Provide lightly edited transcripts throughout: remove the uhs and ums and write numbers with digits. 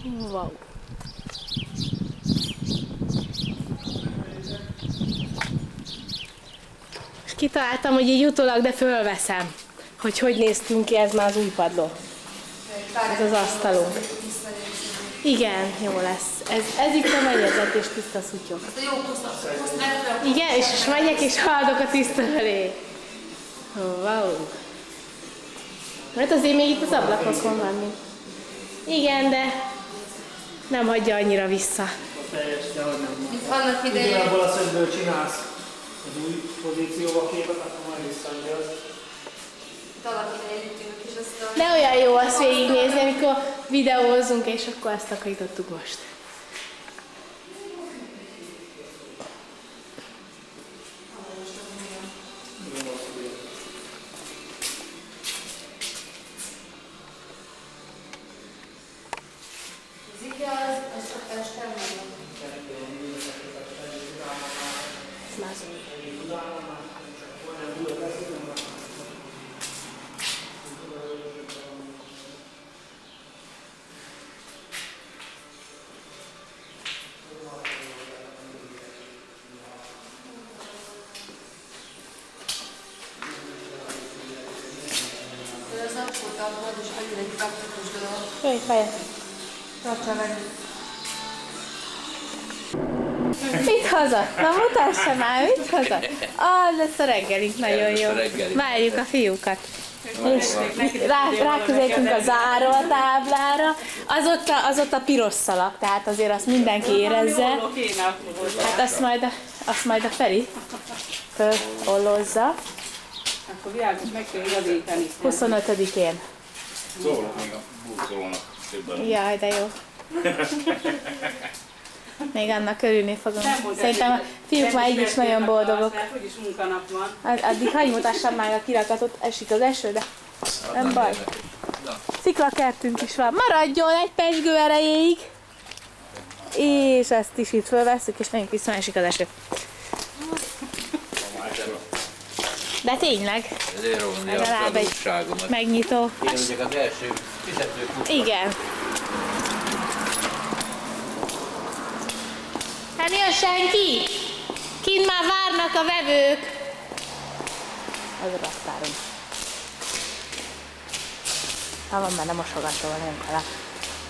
Wow. És kitaláltam, hogy így utólag, de fölveszem, hogy néztünk ki, ez már az új padló. Ez az asztalunk. Igen, jó lesz. Ez itt a megyezet és tiszta szutyok. Igen, és megyek és haladok a tiszta felé. Wow. Mert azért még itt az ablakokon van mi. Igen, de nem hagyja annyira vissza. Itt annak idején. Igazából a szögből csinálsz az új pozícióba képet, akkor majd visszaadja. Itt annak idején ütünk is azt a... De olyan jó azt végignézni, amikor videózunk, és akkor ezt takarítottuk most. Az alkotótagban is annyira egy praktikus dolog. Jöjj, feje. Tartsa meg. Mit haza? Na mutassa már, mit haza? Lesz a reggelink, nagyon jó. Várjuk a fiúkat. És ráközelítünk a zárótáblára. Az ott a piros szalag, tehát azért azt mindenki érezze. Hát azt majd a Feri fölollozza. Akkor világos meg kell igazítani. 25-én. Szólok még a burkolónak többen. Jaj, de jó. Még annak örülni fogom. Szerintem a fiúk már így is nagyon boldogok. Úgyis munkanap van. Addig hagyj mutassam már a kirakatot, esik az eső, de nem baj. Sziklakertünk is van. Maradjon egy pezsgő erejéig. És ezt is itt fölvesszük, és menjünk vissza, esik az eső. De tényleg. Ezért rólni a Legalább egy adósságomat. megnyitó. Én vagyok az első fizetőkút. Igen. Hát jön senki? Kint már várnak a vevők. Az a raktárunk. Ha van benne mosogató, nagyon kalap.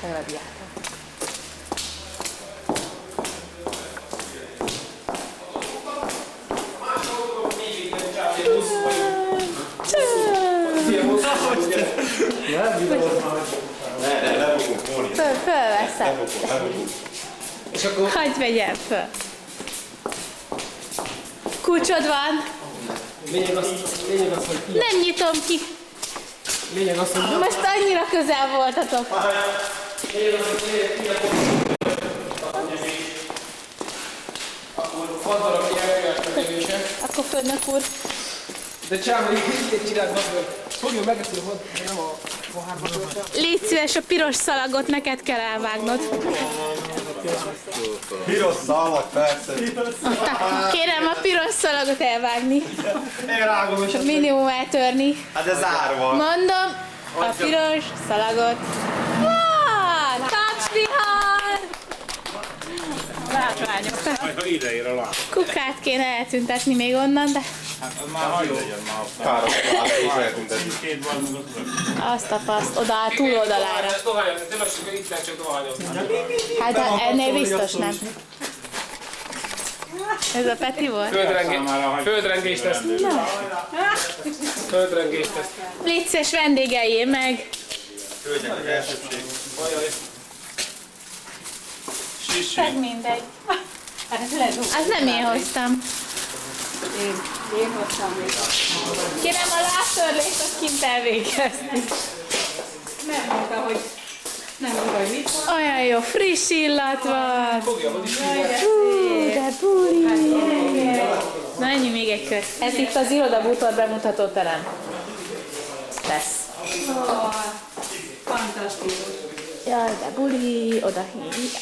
Megvediátok. Fölveszem. És akkor Hagyj vegyem föl. Kulcsod van. lényeg az, hogy Nem nyitom ki. lényeg az, hogy Most annyira közel voltatok. akkor van valaki elkövetkezése. Akkor főnök úr. De csinálom, hogy így csinálod magad. Fogjon meg ezt, hogy nem a pohárba töltem. Légy szíves, a piros szalagot neked kell elvágnod. Piros szalag, persze. Kérem a piros szalagot elvágni. Én rágom és Minimum eltörni. Hát ez árva. Mondom, a piros szalagot. Tapsvihar! Látványos. Ha ide ér a lát. Kukát kéne eltüntetni még onnan, de Hát az már hajó legyen már. Káros, is eltüntetni. Két van meg ott. azt tapaszt oda a túloldalára. tényleg itt lehet csak dohányozni. Hát ennél biztos nem. Ez a Peti volt? Földrengést tesz. Földrengést tesz. Légy szíves, vendégeljél meg. Hölgyek, elsőbség. Meg mindegy. Az nem én hoztam. Én hoztam még. Kérem a lábtörlést, azt kint elvégezni. Nem mondta, hogy hogy mit van. Olyan jó, friss illat van. Fogja, hogy is Hú, de buli. Na ennyi még egy kör. Ez itt az irodabútor bemutató terem. Lesz. Fantasztikus. Jaj, de buli, oda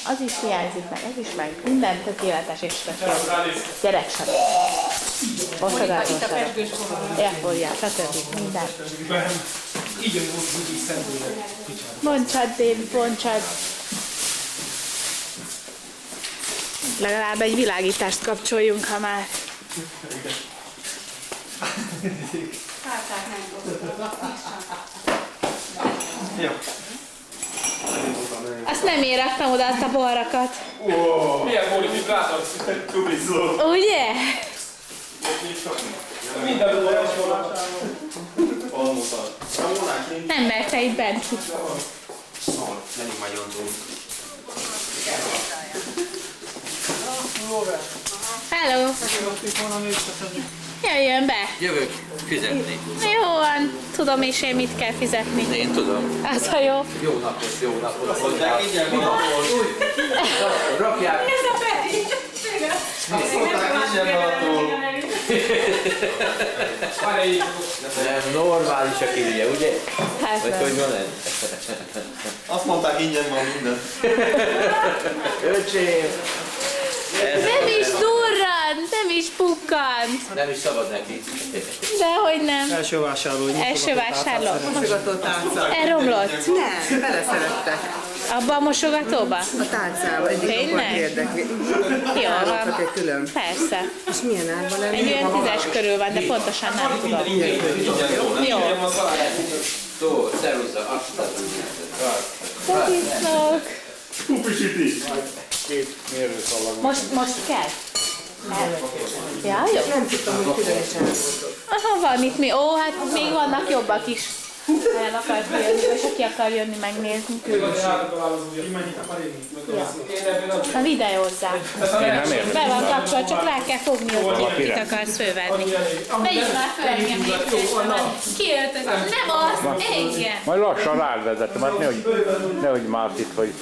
az is hiányzik meg, ez is meg. Minden tökéletes és tökéletes. Gyerek sem. Mosogató Itt a sarok. pezsgős pohár. Elforjál, stb. Minden. így jön úgy szendülnek. Bontsad, Dévi, bontsad. Legalább egy világítást kapcsoljunk, ha már. Tárcát nem tudok. Azt nem érettem oda azt a borrakat. Milyen modifikátor? Ugye? Minden van. Nem merte itt bent ki. Menjünk magyarul. Hello! Jöjjön be! Jövök fizetni. Jó van, tudom is én mit kell fizetni. Én tudom. Az a jó. Jó napot, jó napot. Mondják, ingyen van. Rakják. Ez a Peti! Azt mondták, ingyen van attól. Nem, normális a kirje, ugye? Hát Vagy hogy van ez? Azt mondták, ingyen van minden. Öcsém! nem is durrant, nem is pukkant. Nem is szabad neki. Dehogy nem. Első vásárló. Első vásárló. Mosogató tálca. Elromlott. Nem, beleszerettek Abba a mosogatóba? a tálcába, egyik Tényleg? napot érdekli. Jó Állottak van. egy külön. Persze. És milyen árban lenni? Egy olyan 10-es körül van, de pontosan nem tudom. Jó. Szó, szeruzza, azt a Szedítsnok. Most kell? Ja, jó. Nem tudtam, hogy külön is elmondott. Aha, van itt mi. Ó, hát még vannak jobbak is. El akart jönni, és aki akar jönni megnézni. Na videózzál. Én nem értem. Be van kapcsolat, csak rá kell fogni, hogy mit akarsz fölvenni. Vegyük már föl engem lépcsősen. Kiöltök. Nem az, igen. Majd lassan rád vezetem, hát nehogy már itt, hogy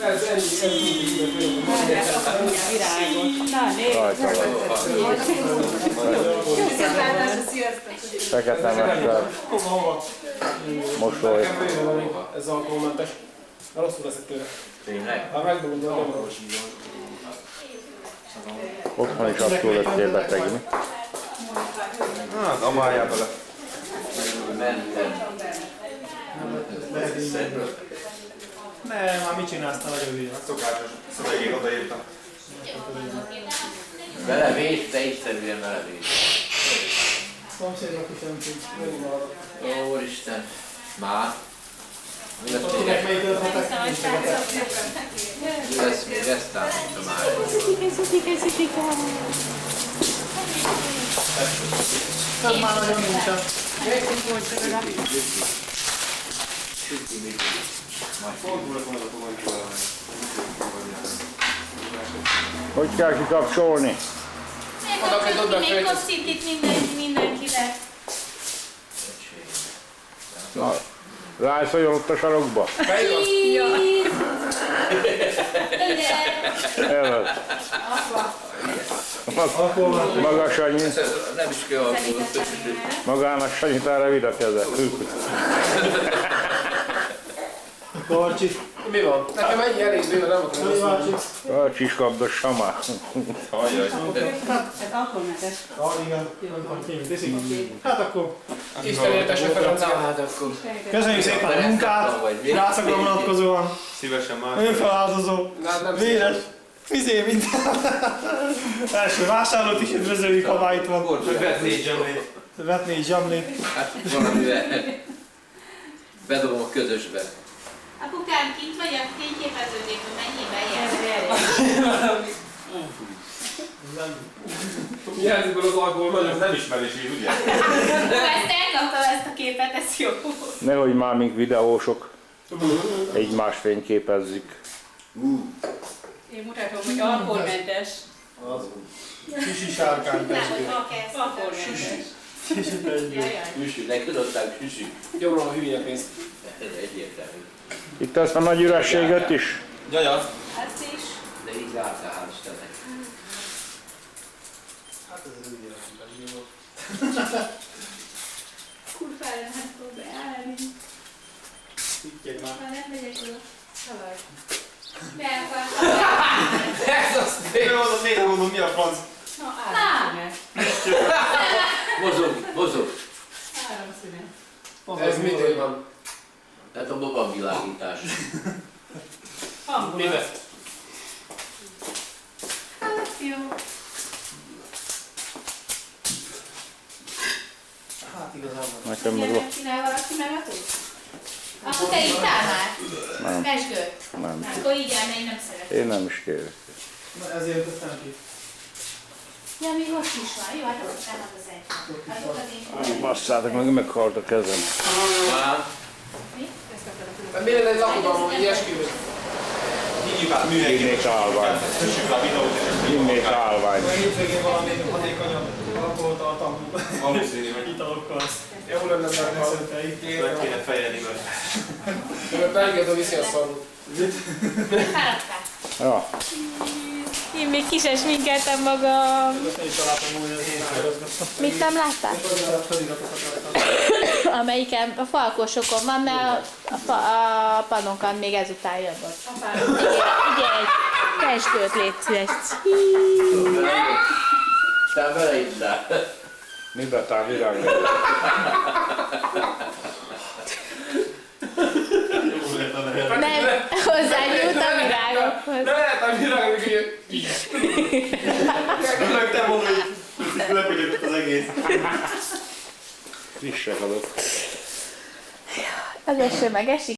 Na, nézd. rajta vagy. Fekete mester, mosoly. Ez alkoholmentes. Rosszul leszek tőle. Tényleg? Ha megmondom, nem rossz. Otthon is attól lettél beteg, mi? Hát, amáljál bele. Mentem. Nem, már mit csinálsz, te nagyon hülye. Szokásos szövegén odaírtam. Belevés, de egyszerűen belevés. Szomszédnak is nem tud. Úristen. Már? Mi lesz még Tudják, melyik ötletek? Mi lesz még eztán, mint a már? Ez már nagyon nincsen. Hogy kell kikapcsolni? Oda kell dobni a Még fejét. kosszít itt mindenkinek. Na, rászoljon ott a sarokba? Elad. Maga Sanyi, Nem is kell alkoholni. magának Sanyit arra vidd a kezet. Karcsi. Mi van? Nekem ennyi elég bőle, nem akarom. A csiskabdos samá. Ajjaj. Ez alkoholmentes. Igen. Tiszik. Hát akkor Isten éltesse Ferenc állat. köszönjük szépen a munkát. Rászakra vonatkozóan. Szívesen már. Önfeláldozó. Nem Véres. Fizé minden. Első vásárlót is üdvözöljük, ha már itt van. Vetné egy zsamlét. Hát valamivel bedobom a közösbe. Apukám, kint vagy a fényképezőgépben, mennyibe ér? Hiányzik az alkohol nagyon. Nem ismerőség, ugye? Ezt elkaptam ezt a képet, ez jó. Nehogy már mink videósok egymás fényképezzük. Én mutatom, hogy alkoholmentes. Kisi sárkány. Alkoholmentes. Süsű, neked adták süsű. Gyomrom a hülye pénzt. Ez egyértelmű. Itt ezt a nagy ürességet is? Jaja. Ezt is. De így láttál, hál' Istennek. Kurvára nem fog beállni. Pittyeg már. Ha nem megyek oda. Szavar. Be akartam. Ez az Miért mondom, mi a franc? Na, áramszünet. Mozog. Áramszünet. Ez mitől van? Tehát abban van világítás. Hangulat. Mivel? Hát, jó Jó. Hát igazából. Nekem meg Gyermek csinál valaki meg a tud? Akkor te ittál már? Nem. Pesgőt? nem. Akkor így elmegy, nem szeretem. Én nem is kérek. Na ezért aztán ki. Ja, még most is van. Jó, hát azok nem az egy. Azok az én. Basszátok meg, meghalt a kezem. Hát miért egy lakodalom, hogy ilyesmi? Hívjuk át műhelyként. Innék állvány. Kössük le a videót, és Innék állvány. A hétvégén valami hatékonyabb alkoholtartalmú valószínű, hogy italokkal Jó lenne, mert megszületei. meg kéne fejelni vele. mert Belgiadon viszi a szarút. Fáradtál. Ja, Én még ki sem sminkeltem magam. Ezt én is találtam úgy, hogy Mit nem láttál? Amelyiken a falkosokon van, mert a panonkon még ezután jön ott. Igen, egy pesgőt légy szíves. Te beleittál. mibe tár virág? Nem, hozzányúlt a virágokhoz. De lehet, hogy virágok így. Rögtem volna, hogy lepegyek az egész. Frissek azok. Az eső meg esik.